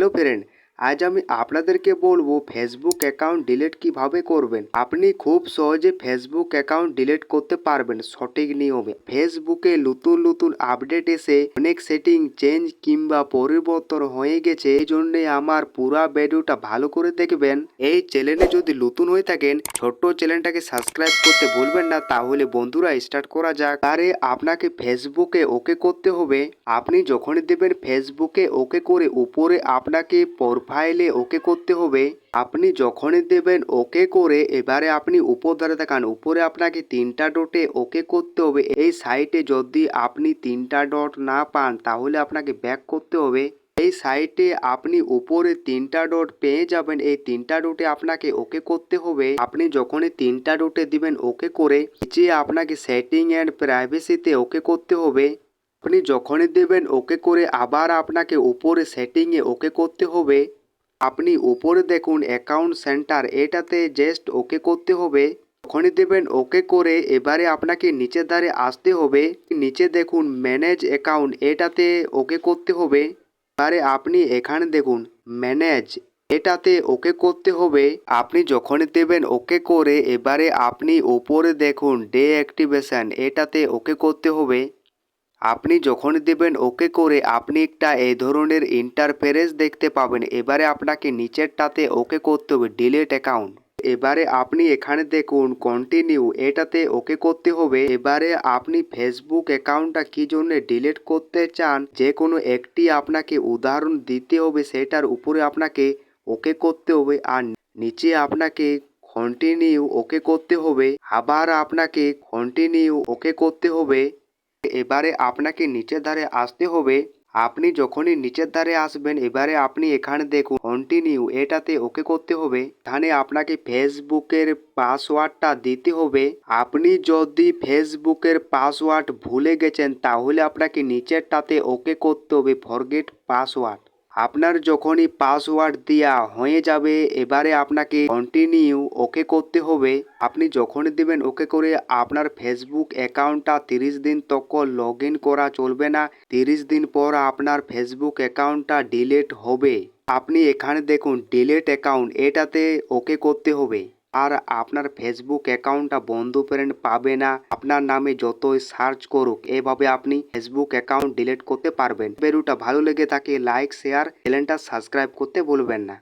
Hello friend, আজ আমি আপনাদেরকে বলবো ফেসবুক অ্যাকাউন্ট ডিলিট কিভাবে করবেন। আপনি খুব সহজে ফেসবুক অ্যাকাউন্ট ডিলিট করতে পারবেন সঠিক নিয়মে। ফেসবুকে নতুন নতুন আপডেট এসে অনেক সেটিং চেঞ্জ কিংবা পরিবর্তন হয়ে গেছে, এই জন্য আমার পুরা ভিডিওটা ভালো করে দেখবেন। এই চ্যানেলে যদি নতুন হয়ে থাকেন ছোট্ট চ্যানেলটাকে সাবস্ক্রাইব করতে ভুলবেন না। তাহলে বন্ধুরা স্টার্ট করা যাক। আরে আপনাকে ফেসবুকে ওকে করতে হবে। আপনি যখনই দেবেন ফেসবুকে ওকে করে উপরে আপনাকে প্রোফাইলে ওকে করতে হবে। আপনি যখনই দেবেন ওকে করে এবারে আপনি উপর ধারে দেখান উপরে আপনাকে তিনটা ডটে ওকে করতে হবে। এই সাইটে যদি আপনি তিনটা ডট না পান তাহলে আপনাকে ব্যাক করতে হবে। এই সাইটে আপনি উপরে তিনটা ডট পেয়ে যাবেন। এই তিনটা ডটে আপনাকে ওকে করতে হবে। আপনি যখনই তিনটা ডটে দিবেন ওকে করে নিচে আপনাকে সেটিং অ্যান্ড প্রাইভেসিতে ওকে করতে হবে। আপনি যখনই দেবেন ওকে করে আবার আপনাকে উপরে সেটিংয়ে ওকে করতে হবে। আপনি উপরে দেখুন অ্যাকাউন্ট সেন্টার, এটাতে জাস্ট ওকে করতে হবে। যখনই দেবেন ওকে করে এবারে আপনাকে নিচের ধারে আসতে হবে। নিচে দেখুন ম্যানেজ অ্যাকাউন্ট, এটাতে ওকে করতে হবে। এবারে আপনি এখানে দেখুন ম্যানেজ, এটাতে ওকে করতে হবে। আপনি যখনই দেবেন ওকে করে এবারে আপনি উপরে দেখুন ডে অ্যাক্টিভেশন, এটাতে ওকে করতে হবে। আপনি যখন দেবেন ওকে করে আপনি একটা এই ধরনের ইন্টারফেরেন্স দেখতে পাবেন। এবারে আপনাকে নিচেরটাতে ওকে করতে হবে ডিলিট অ্যাকাউন্ট। এবারে আপনি এখানে দেখুন কন্টিনিউ, এটাতে ওকে করতে হবে। এবারে আপনি ফেসবুক অ্যাকাউন্টটা কি জন্য ডিলিট করতে চান যে কোনো একটি আপনাকে উদাহরণ দিতে হবে, সেটার উপরে আপনাকে ওকে করতে হবে। আর নিচে আপনাকে কন্টিনিউ ওকে করতে হবে। আবার আপনাকে কন্টিনিউ ওকে করতে হবে। এবারে আপনাকে নিচের ধারে আসতে হবে। আপনি যখনই নিচের ধারে আসবেন এবারে আপনি এখানে দেখুন কন্টিনিউ, এটাতে ওকে করতে হবে। এখানে আপনাকে ফেসবুকের পাসওয়ার্ডটা দিতে হবে। আপনি যদি ফেসবুকের পাসওয়ার্ড ভুলে গেছেন তাহলে আপনাকে নিচেরটাতে ওকে করতে হবে ফরগেট পাসওয়ার্ড। আপনার যখনই পাসওয়ার্ড দেওয়া হয়ে যাবে এবারে আপনাকে কন্টিনিউ ওকে করতে হবে। আপনি যখনই দেবেন ওকে করে আপনার ফেসবুক অ্যাকাউন্টটা 30 দিন তক লগ ইন করা চলবে না। 30 দিন পর আপনার ফেসবুক অ্যাকাউন্টটা ডিলিট হবে। আপনি এখানে দেখুন ডিলিট অ্যাকাউন্ট, এটাতে ওকে করতে হবে। আর আপনার ফেসবুক অ্যাকাউন্টটা বন্ধ ফ্রেন্ড পাবে না। আপনার নামে যতই সার্চ করুক এভাবে আপনি ফেসবুক অ্যাকাউন্ট ডিলিট করতে পারবেন। ভিডিওটা ভালো লেগে থাকে লাইক শেয়ার চ্যানেলটা সাবস্ক্রাইব করতে ভুলবেন না।